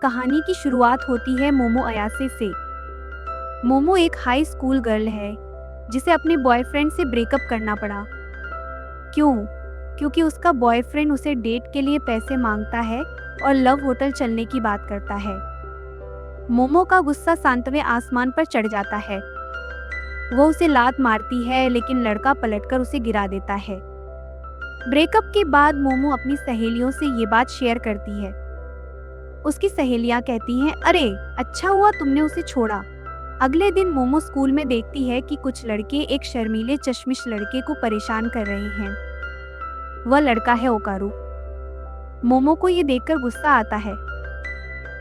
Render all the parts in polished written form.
कहानी की शुरुआत होती है मोमो अयासे से। मोमो एक हाई स्कूल गर्ल है जिसे अपने बॉयफ्रेंड से ब्रेकअप करना पड़ा। क्यों? क्योंकि उसका बॉयफ्रेंड उसे डेट के लिए पैसे मांगता है और लव होटल चलने की बात करता है। मोमो का गुस्सा सातवें आसमान पर चढ़ जाता है। वो उसे लात मारती है लेकिन लड़का पलटकर उसे गिरा देता है। ब्रेकअप के बाद मोमो अपनी सहेलियों से ये बात शेयर करती है। उसकी सहेलियां कहती हैं, अरे अच्छा हुआ तुमने उसे छोड़ा। अगले दिन मोमो स्कूल में देखती है कि कुछ लड़के एक शर्मीले चश्मिश लड़के को परेशान कर रहे हैं। वह लड़का है ओकारू। मोमो को ये देखकर गुस्सा आता है।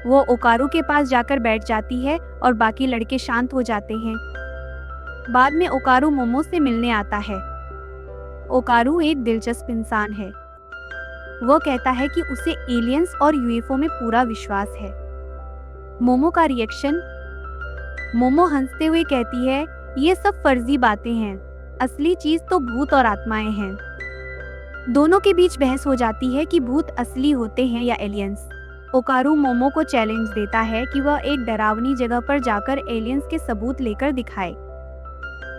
वो ओकारू के पास जाकर बैठ जाती है और बाकी लड़के शांत हो जाते हैं। बाद में ओकारू मोमो से मिलने आता है। ओकारू एक दिलचस्प इंसान है। वो कहता है कि उसे एलियंस और यूएफओ में पूरा विश्वास है। मोमो का रिएक्शन? मोमो हंसते हुए कहती है, ये सब फर्जी बातें हैं, असली चीज तो भूत और आत्माएं हैं। दोनों के बीच बहस हो जाती है कि भूत असली होते हैं या एलियंस। ओकारू मोमो को चैलेंज देता है कि वह एक डरावनी जगह पर जाकर एलियंस के सबूत लेकर दिखाए।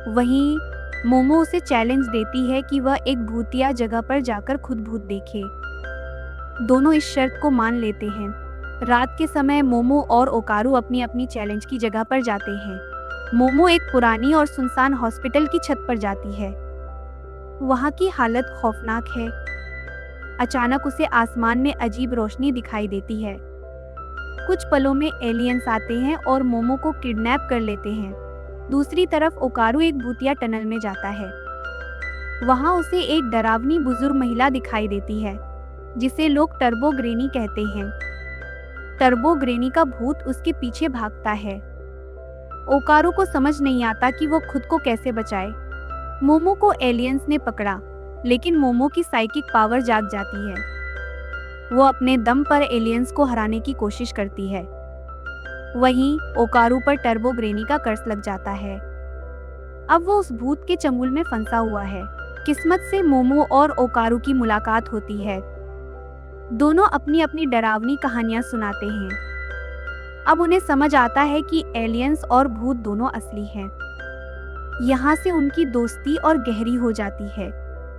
वहीं मोमो उसे चैलेंज देती है कि वह एक भूतिया जगह पर जाकर खुद भूत देखे। दोनों इस शर्त को मान लेते हैं। रात के समय मोमो और ओकारू अपनी अपनी चैलेंज की जगह पर जाते हैं। मोमो एक पुरानी और सुनसान हॉस्पिटल की छत पर जाती है। वहाँ की हालत खौफनाक है। अचानक उसे आसमान में अजीब रोशनी दिखाई देती है। कुछ पलों में एलियंस आते हैं और मोमो को किडनैप कर लेते हैं। दूसरी तरफ ओकारू एक भूतिया टनल में जाता है। वहाँ उसे एक डरावनी बुजुर्ग महिला दिखाई देती है जिसे लोग टर्बो ग्रेनी कहते हैं। टर्बो ग्रेनी का भूत उसके पीछे भागता है। ओकारू को समझ नहीं आता कि वो खुद को कैसे बचाए। मोमो को एलियंस ने पकड़ा, लेकिन मोमो की साइकिक पावर जाग जाती है। वो अपने दम पर एलियंस को हराने की कोशिश करती है। वहीं ओकारू पर टर्बो ग्रेनी का कर्स लग जाता है। अब वो उस भूत के चंगुल में फंसा हुआ है। किस्मत से मोमो और ओकारू की मुलाकात होती है। दोनों अपनी अपनी डरावनी कहानियां सुनाते हैं। अब उन्हें समझ आता है कि एलियंस और भूत दोनों असली हैं। यहाँ से उनकी दोस्ती और गहरी हो जाती है।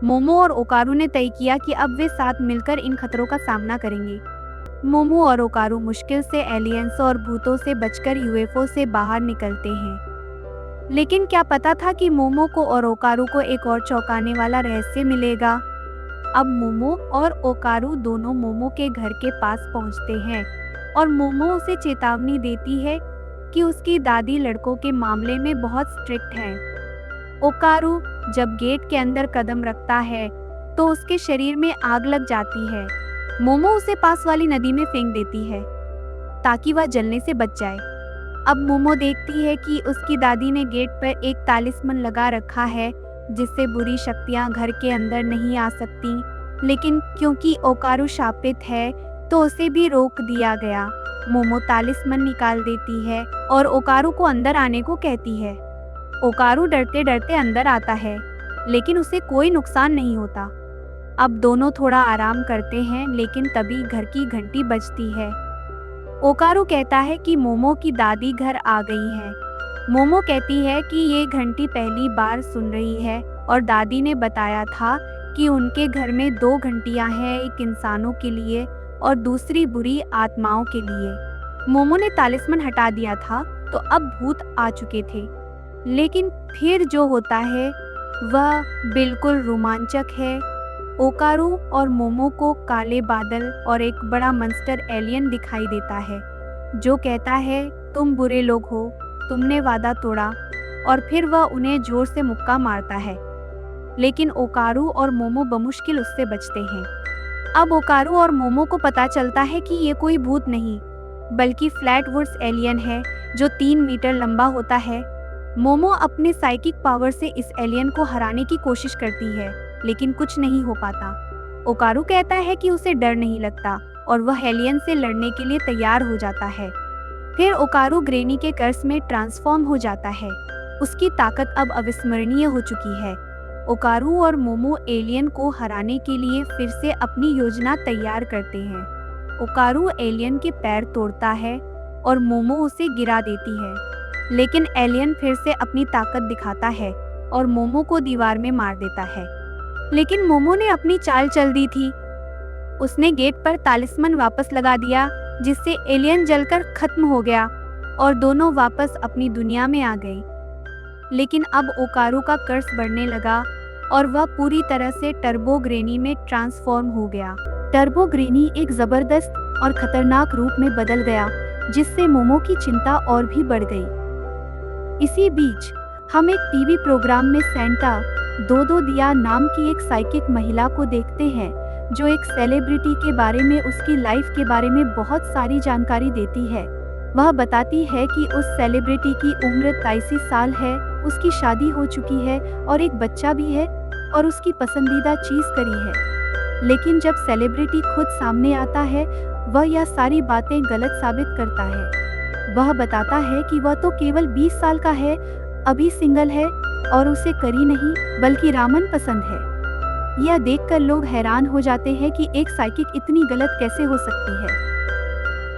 मोमो और ओकारू ने तय किया कि अब वे साथ मिलकर इन खतरों का सामना करेंगे। मोमो और ओकारू मुश्किल से एलियंस और भूतों से बचकर यूएफओ से बाहर निकलते हैं। लेकिन क्या पता था कि मोमो को और ओकारू को एक और चौंकाने वाला रहस्य मिलेगा। अब मोमो और ओकारू दोनों मोमो के घर के पास पहुंचते हैं और मोमो उसे चेतावनी देती है कि उसकी दादी लड़कों के मामले में बहुत स्ट्रिक्ट है। ओकारू जब गेट के अंदर कदम रखता है तो उसके शरीर में आग लग जाती है। मोमो उसे पास वाली नदी में फेंक देती है ताकि वह जलने से बच जाए। अब मोमो देखती है कि उसकी दादी ने गेट पर एक तालिस्मन लगा रखा है जिससे बुरी शक्तियां घर के अंदर नहीं आ सकती, लेकिन क्योंकि ओकारू शापित है तो उसे भी रोक दिया गया। मोमो तालिस्मन निकाल देती है और ओकारू को अंदर आने को कहती है। ओकारू डरते डरते अंदर आता है, लेकिन उसे कोई नुकसान नहीं होता। अब दोनों थोड़ा आराम करते हैं, लेकिन तभी घर की घंटी बजती है। ओकारू कहता है कि मोमो की दादी घर आ गई है। मोमो कहती है कि ये घंटी पहली बार सुन रही है और दादी ने बताया था कि उनके घर में 2 घंटियां हैं, एक इंसानों के लिए और दूसरी बुरी आत्माओं के लिए। मोमो ने तालिस्मन हटा दिया था तो अब भूत आ चुके थे, लेकिन फिर जो होता है वह बिल्कुल रोमांचक है। ओकारू और मोमो को काले बादल और एक बड़ा मंस्टर एलियन दिखाई देता है जो कहता है, तुम बुरे लोग हो, तुमने वादा तोड़ा, और फिर वह उन्हें जोर से मुक्का मारता है। लेकिन ओकारू और मोमो बमुश्किल उससे बचते हैं। अब ओकारू और मोमो को पता चलता है कि ये कोई भूत नहीं बल्कि फ्लैटवुड्स एलियन है जो 3 मीटर लंबा होता है। मोमो अपने साइकिक पावर से इस एलियन को हराने की कोशिश करती है, लेकिन कुछ नहीं हो पाता। ओकारू कहता है कि उसे डर नहीं लगता और वह एलियन से लड़ने के लिए तैयार हो जाता है। फिर ओकारू ग्रेनी के कर्स में ट्रांसफॉर्म हो जाता है। उसकी ताकत अब अविस्मरणीय हो चुकी है। ओकारू और मोमो एलियन को हराने के लिए फिर से अपनी योजना तैयार करते हैं। ओकारू एलियन के पैर तोड़ता है और मोमो उसे गिरा देती है। लेकिन एलियन फिर से अपनी ताकत दिखाता है और मोमो को दीवार में मार देता है। लेकिन मोमो ने अपनी चाल चल दी थी। उसने गेट पर तालिस्मन वापस लगा दिया, जिससे एलियन जलकर खत्म हो गया और दोनों वापस अपनी दुनिया में आ गए। लेकिन अब ओकारू का कर्स बढ़ने लगा और वह पूरी तरह से टर्बो ग्रेनी में ट्रांसफॉर्म हो गया। टर्बो ग्रेनी एक जबरदस्त और खतरनाक रूप में बदल गया, जिससे मोमो की चिंता और भी बढ़ गई। इसी बीच हम एक टीवी प्रोग्राम में सेंटा दो दिया नाम की एक साइकिक महिला को देखते हैं, जो एक सेलिब्रिटी के बारे में, उसकी लाइफ के बारे में बहुत सारी जानकारी देती है। वह बताती है कि उस सेलिब्रिटी की उम्र 83 साल है, उसकी शादी हो चुकी है और एक बच्चा भी है और उसकी पसंदीदा चीज करी है। लेकिन जब सेलिब्रिटी खुद सामने आता है, वह यह सारी बातें गलत साबित करता है। वह बताता है कि वह तो केवल 20 साल का है, अभी सिंगल है और उसे करी नहीं बल्कि रामन पसंद है। यह देखकर लोग हैरान हो जाते हैं कि एक साइकिक इतनी गलत कैसे हो सकती है।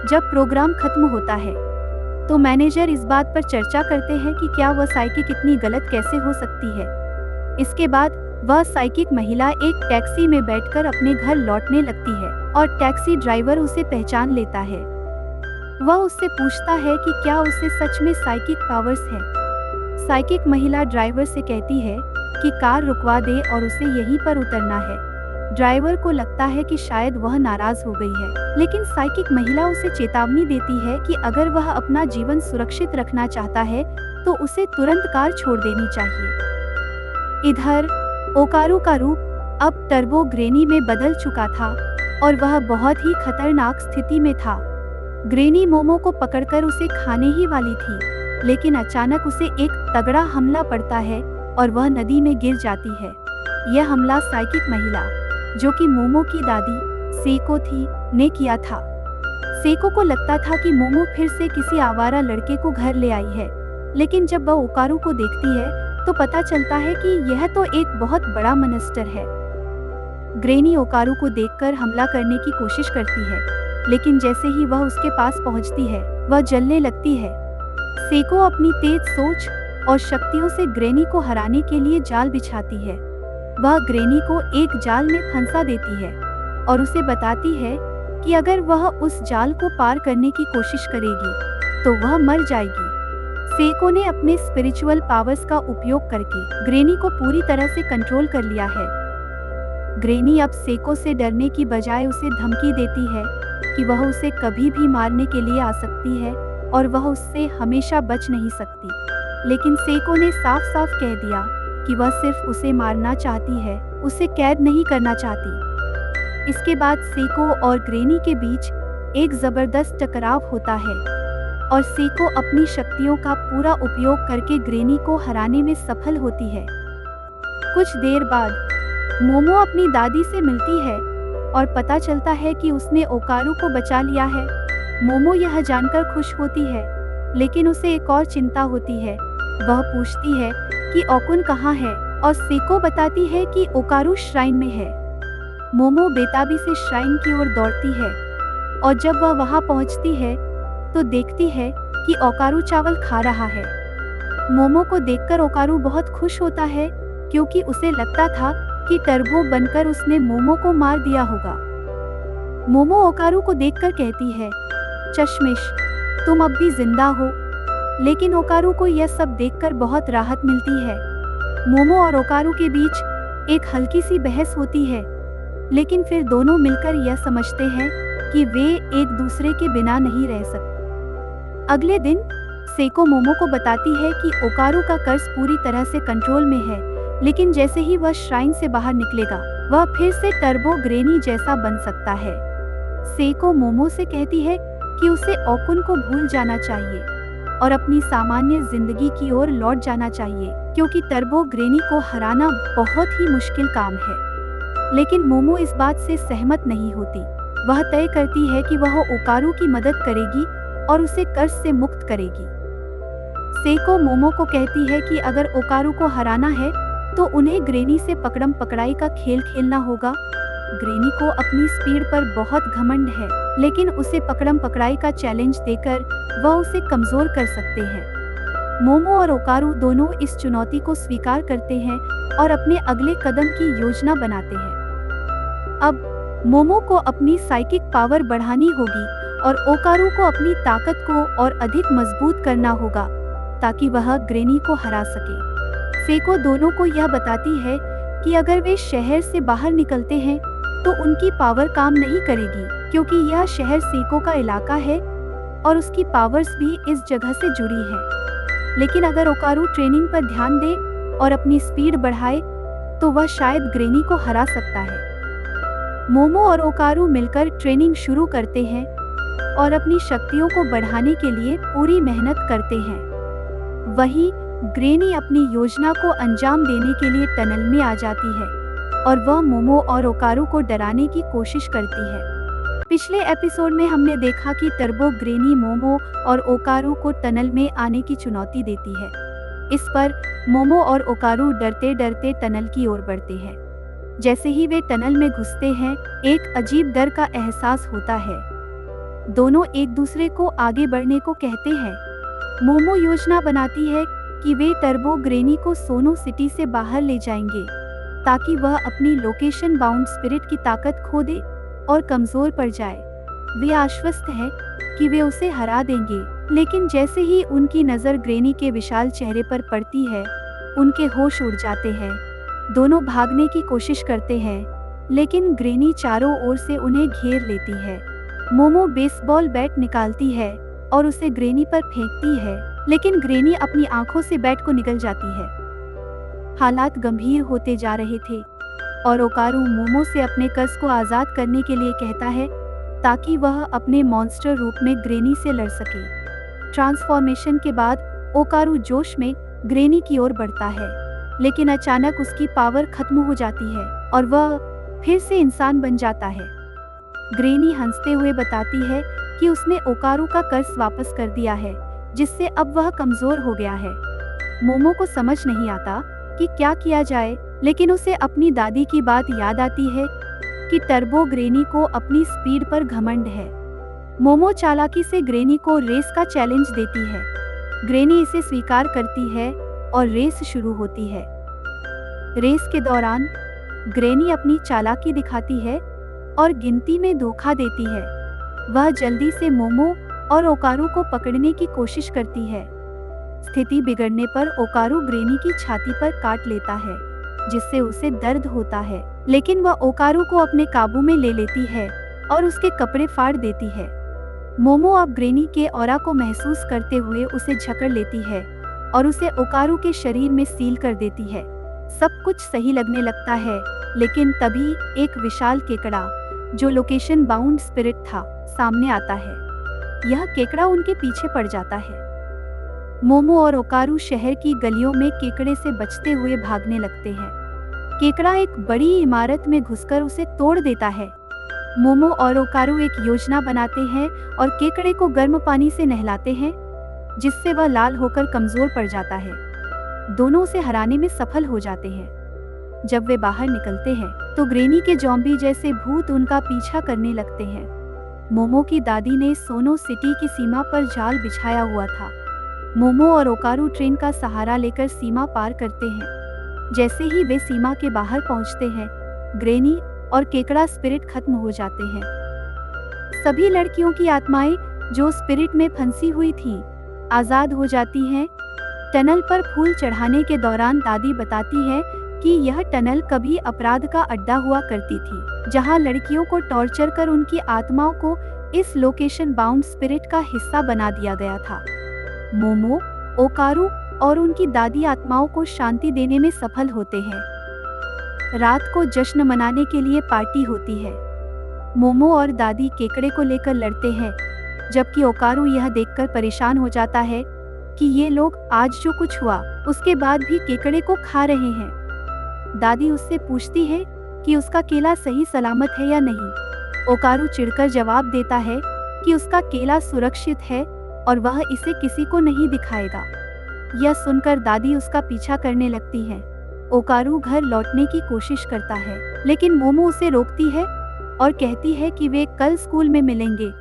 जब प्रोग्राम खत्म होता है तो मैनेजर इस बात पर चर्चा करते हैं कि क्या वह साइकिक इतनी गलत कैसे हो सकती है। इसके बाद वह साइकिक महिला एक टैक्सी में बैठकर अपने घर लौटने लगती है और टैक्सी ड्राइवर उसे पहचान लेता है। वह उससे पूछता है कि क्या उसे सच में साइकिक पावर्स है। साइकिक महिला ड्राइवर से कहती है कि कार रुकवा दे और उसे यहीं पर उतरना है। ड्राइवर को लगता है कि शायद वह नाराज हो गई है, लेकिन साइकिक महिला उसे चेतावनी देती है कि अगर वह अपना जीवन सुरक्षित रखना चाहता है तो उसे तुरंत कार छोड़ देनी चाहिए। इधर ओकारू का रूप अब टर्बो ग्रेनी में बदल चुका था और वह बहुत ही खतरनाक स्थिति में था। ग्रेनी मोमो को पकड़कर उसे खाने ही वाली थी, लेकिन अचानक उसे एक तगड़ा हमला पड़ता है और वह नदी में गिर जाती है। यह हमला साइकिक महिला, जो कि मोमो की दादी सेको थी, ने किया था। सेको को लगता था कि मोमो फिर से किसी आवारा लड़के को घर ले आई है, लेकिन जब वह ओकारू को देखती है तो पता चलता है कि यह तो एक बहुत बड़ा मॉन्स्टर है। ग्रेनी ओकारू को देखकर हमला करने की कोशिश करती है, लेकिन जैसे ही वह उसके पास पहुंचती है, वह जलने लगती है। सेको अपनी तेज सोच और शक्तियों से ग्रेनी को हराने के लिए जाल बिछाती है। वह ग्रेनी को एक जाल में फंसा देती है और उसे बताती है कि अगर वह उस जाल को पार करने की कोशिश करेगी तो वह मर जाएगी। सेको ने अपने स्पिरिचुअल पावर्स का उपयोग करके ग्रेनी को पूरी तरह से कंट्रोल कर लिया है। ग्रेनी अब सेको से डरने की बजाय उसे धमकी देती है कि वह उसे कभी भी मारने के लिए आ सकती है और वह उससे हमेशा बच नहीं सकती। लेकिन सेको ने साफ साफ कह दिया कि वह सिर्फ उसे मारना चाहती है, उसे कैद नहीं करना चाहती। इसके बाद सेको और ग्रेनी के बीच एक जबरदस्त टकराव होता है और सेको अपनी शक्तियों का पूरा उपयोग करके ग्रेनी को हराने में सफल होती है। कुछ देर बाद मोमो अपनी दादी से मिलती है और पता चलता है कि उसने ओकारू को बचा लिया है। मोमो यह जानकर खुश होती है, लेकिन उसे एक और चिंता होती है। वह पूछती है कि ओकुन कहाँ है और सेको बताती है कि ओकारू श्राइन में है। मोमो बेताबी से श्राइन की ओर दौड़ती है और जब वह वहां पहुंचती है तो देखती है कि ओकारू चावल खा रहा है। मोमो को देखकर ओकारू बहुत खुश होता है, क्योंकि उसे लगता था कि टर्बो बनकर उसने मोमो को मार दिया होगा। मोमो ओकारू को देखकर कहती है, चश्मिश, तुम अब भी जिंदा हो। लेकिन ओकारू को यह सब देखकर बहुत राहत मिलती है। मोमो और ओकारू के बीच एक हल्की सी बहस होती है, लेकिन फिर दोनों मिलकर यह समझते हैं कि वे एक दूसरे के बिना नहीं रह सकते। अगले दिन सेको मोमो को बताती है कि ओकारू का कर्ज पूरी तरह से कंट्रोल में है, लेकिन जैसे ही वह श्राइन से बाहर निकलेगा, वह फिर से टर्बो ग्रेनी जैसा बन सकता है। सेको मोमो से कहती है कि उसे ओकुन को भूल जाना चाहिए और अपनी सामान्य जिंदगी की ओर लौट जाना चाहिए, क्योंकि टर्बो ग्रेनी को हराना बहुत ही मुश्किल काम है। लेकिन मोमो इस बात से सहमत नहीं होती। वह तय करती है कि वह ओकारू की मदद करेगी और उसे कर्ज से मुक्त करेगी। सेको मोमो को कहती है कि अगर ओकारू को हराना है तो उन्हें ग्रेनी से पकड़म पकड़ाई का खेल खेलना होगा। ग्रेनी को अपनी स्पीड पर बहुत घमंड है, लेकिन उसे पकड़म पकड़ाई का चैलेंज देकर वह उसे कमजोर कर सकते हैं। मोमो और ओकारू दोनों इस चुनौती को स्वीकार करते हैं और अपने अगले कदम की योजना बनाते हैं। अब मोमो को अपनी साइकिक पावर बढ़ानी होगी और ओकारू को अपनी ताकत को और अधिक मजबूत करना होगा ताकि वह ग्रेनी को हरा सके। सेको दोनों को यह बताती है कि अगर वे शहर से बाहर निकलते हैं तो उनकी पावर काम नहीं करेगी, क्योंकि यह शहर सेको का इलाका है और उसकी पावर्स भी इस जगह से जुड़ी है। लेकिन अगर ओकारू ट्रेनिंग पर ध्यान दे और अपनी स्पीड बढ़ाए तो वह शायद ग्रेनी को हरा सकता है। मोमो और ओकारू मिलकर ट्रेनिंग शुरू करते हैं और अपनी शक्तियों को बढ़ाने के लिए पूरी मेहनत करते हैं। वहीं ग्रेनी अपनी योजना को अंजाम देने के लिए टनल में आ जाती है और वह मोमो और ओकारू को डराने की कोशिश करती है। पिछले एपिसोड में हमने देखा कि टर्बो ग्रेनी मोमो और ओकारू को टनल में आने की चुनौती देती है। इस पर मोमो और ओकारू डरते डरते टनल की ओर बढ़ते हैं। जैसे ही वे टनल में घुसते हैं, एक अजीब डर का एहसास होता है। दोनों एक दूसरे को आगे बढ़ने को कहते हैं। मोमो योजना बनाती है कि वे टर्बो ग्रेनी को सोनो सिटी से बाहर ले जाएंगे ताकि वह अपनी लोकेशन बाउंड स्पिरिट की ताकत खो दे और कमजोर पड़ जाए। वे आश्वस्त हैं कि वे उसे हरा देंगे, लेकिन जैसे ही उनकी नज़र ग्रेनी के विशाल चेहरे पर पड़ती है, उनके होश उड़ जाते हैं। दोनों भागने की कोशिश करते हैं, लेकिन ग्रेनी चारों ओर से उन्हें घेर लेती है। मोमो बेसबॉल बैट निकालती है और उसे ग्रेनी पर फेंकती है, लेकिन ग्रेनी अपनी आंखों से बैट को निगल जाती है। हालात गंभीर होते जा रहे थे और ओकारू मोमो से अपने कर्ज को आज़ाद करने के लिए कहता है ताकि वह अपने मॉन्स्टर रूप में ग्रेनी से लड़ सके। ट्रांसफॉर्मेशन के बाद ओकारू जोश में ग्रेनी की ओर बढ़ता है, लेकिन अचानक उसकी पावर खत्म हो जाती है और वह फिर से इंसान बन जाता है। ग्रेनी हंसते हुए बताती है कि उसने ओकारू का कर्ज वापस कर दिया है, जिससे अब वह कमजोर हो गया है। मोमो को समझ नहीं आता कि क्या किया जाए, लेकिन उसे अपनी दादी की बात याद आती है कि टर्बो ग्रेनी को अपनी स्पीड पर घमंड है। मोमो चालाकी से ग्रेनी को रेस का चैलेंज देती है। ग्रेनी इसे स्वीकार करती है और रेस शुरू होती है। रेस के दौरान ग्रेनी अपनी चालाकी दिखाती है और गिनती में धोखा देती है। वह जल्दी से मोमो और ओकारू को पकड़ने की कोशिश करती है। स्थिति बिगड़ने पर ओकारू ग्रेनी की छाती पर काट लेता है, जिससे उसे दर्द होता है, लेकिन वह ओकारू को अपने काबू में ले लेती है और उसके कपड़े फाड़ देती है। मोमो अब ग्रेनी के ऑरा को महसूस करते हुए उसे जकड़ लेती है और उसे ओकारू के शरीर में सील कर देती है। सब कुछ सही लगने लगता है, लेकिन तभी एक विशाल केकड़ा, जो लोकेशन बाउंड स्पिरिट था, सामने आता है। यह केकड़ा उनके पीछे पड़ जाता है। मोमो और ओकारू शहर की गलियों में केकड़े से बचते हुए भागने लगते हैं। केकड़ा एक बड़ी इमारत में घुसकर उसे तोड़ देता है। मोमो और ओकारू एक योजना बनाते हैं और केकड़े को गर्म पानी से नहलाते हैं, जिससे वह लाल होकर कमजोर पड़ जाता है। दोनों उसे हराने में सफल हो जाते हैं। जब वे बाहर निकलते हैं तो ग्रेनी के जॉम्बी जैसे भूत उनका पीछा करने लगते हैं। मोमो की दादी ने सोनो सिटी की सीमा पर जाल बिछाया हुआ था। मोमो और ओकारू ट्रेन का सहारा लेकर सीमा पार करते हैं। जैसे ही वे सीमा के बाहर पहुंचते हैं, ग्रेनी और केकड़ा स्पिरिट खत्म हो जाते हैं। सभी लड़कियों की आत्माएं जो स्पिरिट में फंसी हुई थीं, आजाद हो जाती हैं। टनल पर फूल चढ़ाने के दौरान दादी बताती है कि यह टनल कभी अपराध का अड्डा हुआ करती थी, जहां लड़कियों को टॉर्चर कर उनकी आत्माओं को इस लोकेशन बाउंड स्पिरिट का हिस्सा बना दिया गया था। मोमो, ओकारू और उनकी दादी आत्माओं को शांति देने में सफल होते हैं। रात को जश्न मनाने के लिए पार्टी होती है। मोमो और दादी केकड़े को लेकर लड़ते हैं, जबकि ओकारू यह देखकर परेशान हो जाता है कि ये लोग आज जो कुछ हुआ उसके बाद भी केकड़े को खा रहे हैं। दादी उससे पूछती है कि उसका केला सही सलामत है या नहीं। ओकारू चिढ़कर जवाब देता है कि उसका केला सुरक्षित है और वह इसे किसी को नहीं दिखाएगा। यह सुनकर दादी उसका पीछा करने लगती है, ओकारू घर लौटने की कोशिश करता है, लेकिन मोमो उसे रोकती है और कहती है कि वे कल स्कूल में मिलेंगे।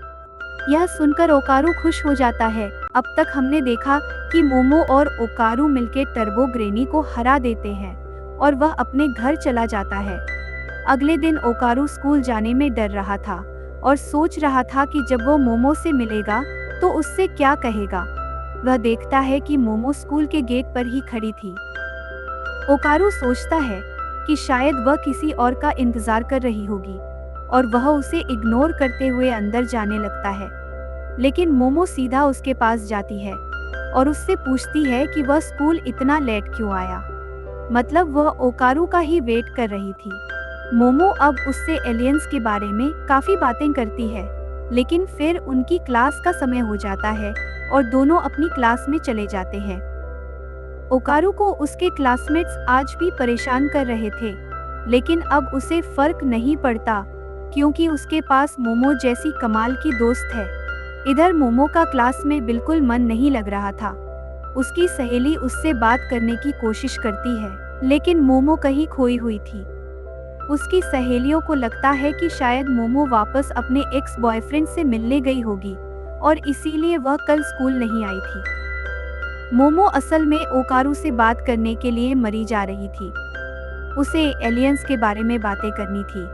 यह सुनकर ओकारू खुश हो जाता है। अब तक हमने देखा कि मोमो और ओकारू मिलकर टर्बो ग्रेनी को हरा देते हैं और वह अपने घर चला जाता है। अगले दिन ओकारू स्कूल जाने में डर रहा था और सोच रहा था कि जब वो मोमो से मिलेगा तो उससे क्या कहेगा। वह देखता है कि मोमो स्कूल के गेट पर ही खड़ी थी। ओकारू सोचता है कि शायद वह किसी और का इंतजार कर रही होगी और वह उसे इग्नोर करते हुए अंदर जाने लगता है। लेकिन मोमो सीधा उसके पास जाती है और उससे पूछती है कि वह स्कूल इतना लेट क्यों आया, मतलब वह ओकारू का ही वेट कर रही थी। मोमो अब उससे एलियंस के बारे में काफी बातें करती है, लेकिन फिर उनकी क्लास का समय हो जाता है और दोनों अपनी क्लास में चले जाते हैं। ओकारू को उसके क्लासमेट्स आज भी परेशान कर रहे थे, लेकिन अब उसे फर्क नहीं पड़ता क्योंकि उसके पास मोमो जैसी कमाल की दोस्त है। इधर मोमो का क्लास में बिल्कुल मन नहीं लग रहा था। उसकी सहेली उससे बात करने की कोशिश करती है, लेकिन मोमो कहीं खोई हुई थी। उसकी सहेलियों को लगता है कि शायद मोमो वापस अपने एक्स बॉयफ्रेंड से मिलने गई होगी और इसीलिए वह कल स्कूल नहीं आई थी। मोमो असल में ओकारू से बात करने के लिए मरी जा रही थी। उसे एलियंस के बारे में बातें करनी थी।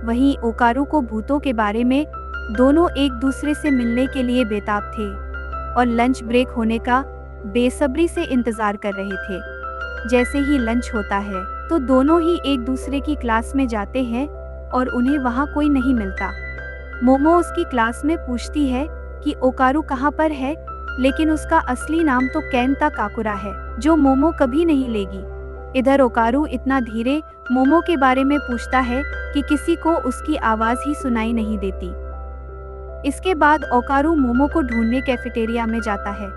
वहीं ओकारू को भूतों के बारे में। दोनों एक दूसरे से मिलने के लिए बेताब थे और लंच ब्रेक होने का बेसब्री से इंतजार कर रहे थे। जैसे ही लंच होता है तो दोनों ही एक दूसरे की क्लास में जाते हैं और उन्हें वहां कोई नहीं मिलता। मोमो उसकी क्लास में पूछती है कि ओकारू कहां पर है, लेकिन उसका असली नाम तो केंता काकुरा है, जो मोमो कभी नहीं लेगी। इधर ओकारू इतना धीरे मोमो के बारे में पूछता है कि किसी को उसकी आवाज ही सुनाई नहीं देती। इसके बाद ओकारू मोमो को ढूंढने कैफेटेरिया में जाता है।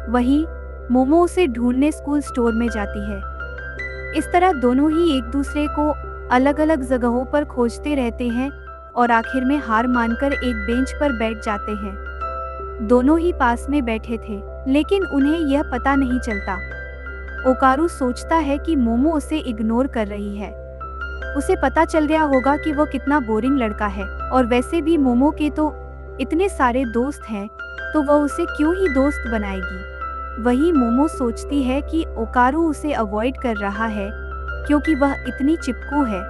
वहीं मोमो उसे ढूंढने स्कूल स्टोर में जाती है। इस तरह दोनों ही एक दूसरे को अलग अलग जगहों पर खोजते रहते हैं और आखिर में हार मानकर एक बेंच पर बैठ जाते हैं। दोनों ही पास में बैठे थे, लेकिन उन्हें यह पता नहीं चलता। ओकारू सोचता है कि मोमो उसे इग्नोर कर रही है। उसे पता चल गया होगा कि वो कितना बोरिंग लड़का है और वैसे भी मोमो के तो इतने सारे दोस्त हैं, तो वह उसे क्यों ही दोस्त बनाएगी। वही मोमो सोचती है कि ओकारू उसे अवॉइड कर रहा है क्योंकि वह इतनी चिपकू है।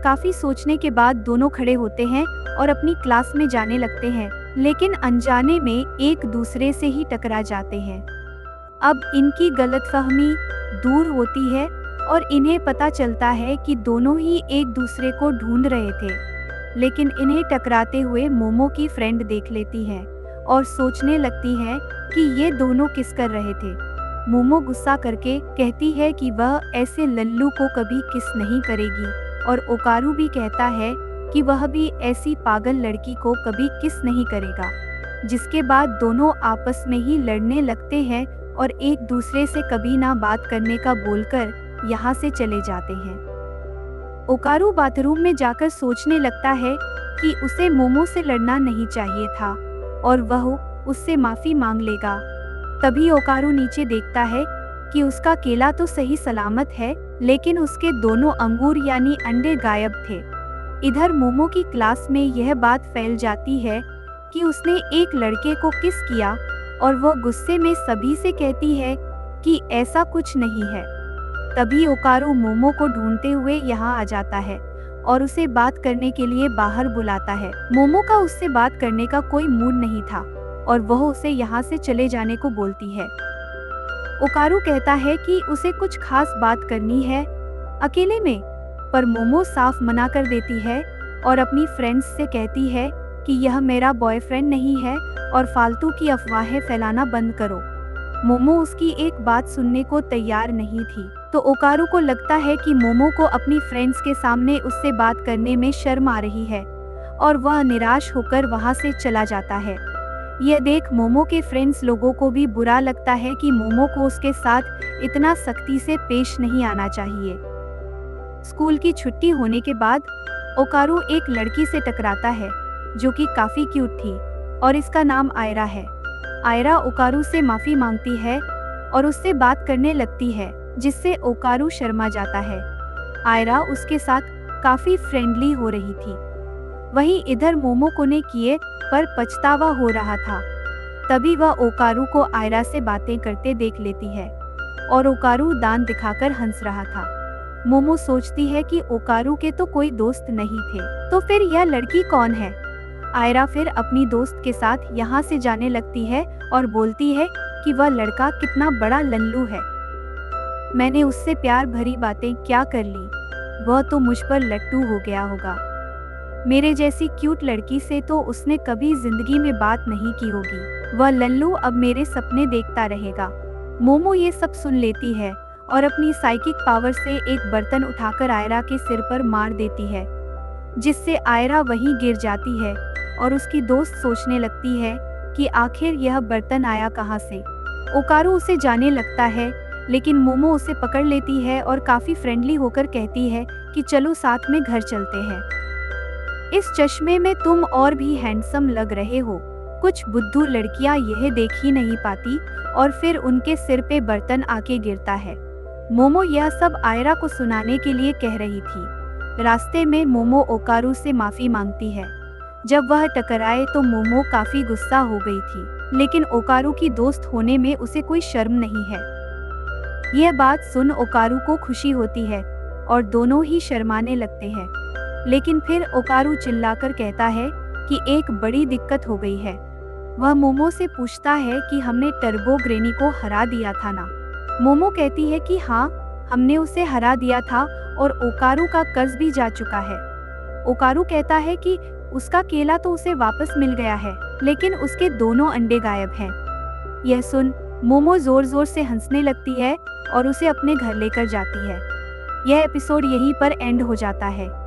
काफी सोचने के बाद दोनों खड़े होते हैं और अपनी क्लास में जाने लगते हैं, लेकिन अनजाने में एक दूसरे से ही टकरा जाते हैं। अब इनकी गलतफहमी दूर होती है और इन्हें पता चलता है कि दोनों ही एक दूसरे को ढूंढ रहे थे, लेकिन इन्हें टकराते हुए मोमो की फ्रेंड देख लेती है और सोचने लगती है कि ये दोनों किस कर रहे थे। मोमो गुस्सा करके कहती है कि वह ऐसे लल्लू को कभी किस नहीं करेगी और ओकारू भी कहता है कि वह भी ऐसी पागल लड़की को कभी किस नहीं करेगा। जिसके बाद दोनों आपस में ही लड़ने लगते हैं और एक दूसरे से कभी ना बात करने का बोलकर यहाँ से चले जाते हैं। ओकारू बाथरूम में जाकर सोचने लगता है कि उसे मोमो से लड़ना नहीं चाहिए था और वह उससे माफी मांग लेगा। तभी ओकारू नीचे देखता है कि उसका केला तो सही सलामत है, लेकिन उसके दोनों अंगूर यानी अंडे गायब थे। इधर मोमो की क्लास में यह बात फैल जाती है कि उसने एक लड़के को किस किया और वो गुस्से में सभी से कहती है कि ऐसा कुछ नहीं है। तभी ओकारू मोमो को ढूंढते हुए यहाँ आ जाता है और उसे बात करने के लिए बाहर बुलाता है। मोमो का उससे बात करने का कोई मूड नहीं था और वह उसे यहाँ से चले जाने को बोलती है। ओकारू कहता है कि उसे कुछ खास बात करनी है अकेले में, पर मोमो साफ मना कर देती है और अपनी फ्रेंड्स से कहती है कि यह मेरा बॉयफ्रेंड नहीं है और फालतू की अफवाहें फैलाना बंद करो। मोमो उसकी एक बात सुनने को तैयार नहीं थी, तो ओकारू को लगता है कि मोमो को अपनी फ्रेंड्स के सामने उससे बात करने में शर्म आ रही है और वह निराश होकर वहां से चला जाता है। यह देख मोमो के फ्रेंड्स लोगों को भी बुरा लगता है कि मोमो को उसके साथ इतना सख्ती से पेश नहीं आना चाहिए। स्कूल की छुट्टी होने के बाद ओकारू एक लड़की से टकराता है जो कि काफी क्यूट थी और इसका नाम आयरा है। आयरा ओकारू से माफी मांगती है और उससे बात करने लगती है, जिससे ओकारू शर्मा जाता है। आयरा उसके साथ काफी फ्रेंडली हो रही थी। वहीं इधर मोमो कोने किए पर पछतावा हो रहा था। तभी वह ओकारू को आयरा से बातें करते देख लेती है और ओकारू दांत दिखाकर हंस रहा था। मोमो सोचती है कि ओकारू के तो कोई दोस्त नहीं थे, तो फिर यह लड़की कौन है। आयरा फिर अपनी दोस्त के साथ यहाँ से जाने लगती है और बोलती है कि वह लड़का कितना बड़ा लल्लू है। मैंने उससे प्यार भरी बातें क्या कर ली, वह तो मुझ पर लट्टू हो गया होगा। मेरे जैसी क्यूट लड़की से तो उसने कभी जिंदगी में बात नहीं की होगी। वह लल्लू अब मेरे सपने देखता रहेगा। मोमो ये सब सुन लेती है और अपनी साइकिक पावर से एक बर्तन उठाकर आयरा के सिर पर मार देती है, जिससे आयरा वहीं गिर जाती है और उसकी दोस्त सोचने लगती है कि आखिर यह बर्तन आया कहाँ से। ओकारू उसे जाने लगता है, लेकिन मोमो उसे पकड़ लेती है और काफी फ्रेंडली होकर कहती है कि चलो साथ में घर चलते हैं। इस चश्मे में तुम और भी हैंडसम लग रहे हो। कुछ बुद्धू लड़कियां यह देख ही नहीं पाती और फिर उनके सिर पे बर्तन आके गिरता है। मोमो यह सब आयरा को सुनाने के लिए कह रही थी। रास्ते में मोमो ओकारू से माफी मांगती है। जब वह टकराए तो मोमो काफी गुस्सा हो गई थी, लेकिन ओकारू की दोस्त होने में उसे कोई शर्म नहीं है। यह बात सुन ओकारू को खुशी होती है और दोनों ही शर्माने लगते हैं। लेकिन फिर ओकारू चिल्लाकर कहता है कि एक बड़ी दिक्कत हो गई है। वह मोमो से पूछता है कि हमने टर्बो ग्रेनी को हरा दिया था ना। मोमो कहती है कि हाँ, हमने उसे हरा दिया था और ओकारू का कर्ज भी जा चुका है। ओकारू कहता है कि उसका केला तो उसे वापस मिल गया है, लेकिन उसके दोनों अंडे गायब हैं। यह सुन मोमो जोर जोर से हंसने लगती है और उसे अपने घर लेकर जाती है। यह एपिसोड यहीं पर एंड हो जाता है।